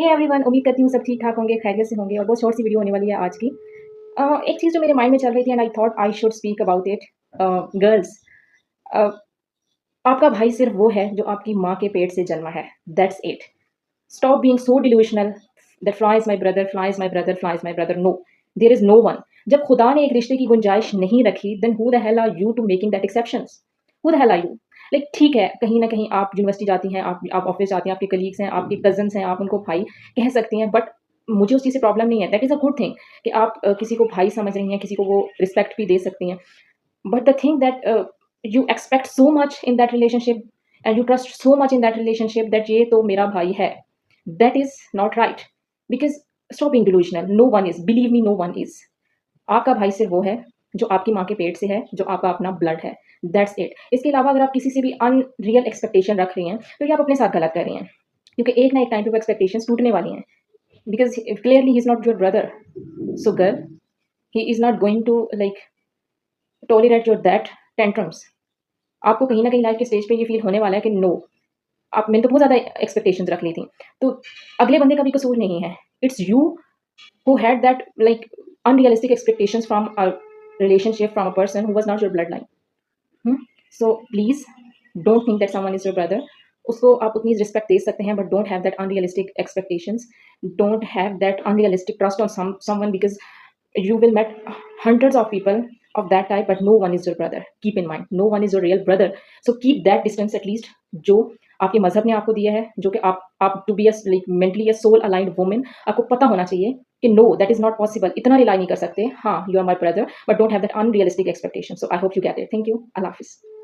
Hey everyone, उम्मीद करती हूँ सब ठीक-ठाक होंगे, खैरियत से होंगे और बहुत शॉर्ट सी वीडियो होने वाली है आज की। एक चीज़ जो मेरे माइंड में चल रही थी and I thought I should speak about it. Girls, uh, आपका भाई सिर्फ़ वो है जो आपकी माँ के पेट से जन्मा है, that's it. Stop being so delusional that fly is my brother, fly is my brother, fly is my brother, no, there is no one. जब खुदा ने एक रिश्ते की गुंजाइश नहीं रखी, then who the hell are you to making that exceptions? Who the hell are you? Like ठीक है, कहीं न कहीं आप यूनिवर्सिटी जाती हैं, आप ऑफ़िस जाती हैं, आपके कलीग्स हैं, आपके कज़िन्स हैं, आप उनको भाई कह सकती हैं, बट मुझे उस चीज़ से प्रॉब्लम नहीं है। That is a good thing कि आप किसी को भाई समझ रही हैं, किसी को वो रिस्पेक्ट भी दे सकती हैं। But the thing that you expect so much in that relationship and you trust so much in that relationship that ये तो मेरा भाई है, that is not right. Because stop being delusional. No one is. Believe me, no one is. आपका भाई सिर्फ वो है जो आपकी माँ के पेट से है, जो आपका अपना ब्लड है। That's it. इसके अलावा अगर आप किसी से भी अनरियल एक्सपेक्टेशन रख रही हैं, तो ये आप अपने साथ गलत कर रही हैं। क्योंकि एक ना एक टाइम पे वो एक्सपेक्टेशंस टूटने वाली हैं। Because clearly he is not your brother. So girl, he is not going to like tolerate your that tantrums. आपको कहीं न कहीं लाइफ़ के स्टेज पे ये फ़ील होने वाला है कि नो, आप मैंने तो बहुत ज़्यादा एक्सपेक्टेशंस रख ली थी। तो अगले बंदे का भी कसूर नहीं है। It's you who had that like unrealistic expectations from a relationship from a person who was not your blood line. Hmm? So please don't think that someone is your brother. उसको आप उतनी रिस्पेक्ट दे सकते हैं but don't have that unrealistic expectations. Don't have that unrealistic trust on someone because you will met hundreds of people of that type but no one is your brother. Keep in mind, no one is your real brother. So keep that distance at least, जो आपके मज़हब ने आपको दिया है, जो कि आप to be a like mentally a soul aligned woman, आपको पता होना चाहिए कि no, that is not possible. इतना रिलाई नहीं कर सकते। हाँ, you are my brother but don't have that unrealistic expectation. So I hope you get it. Thank you. अल्लाह हाफ़िज़।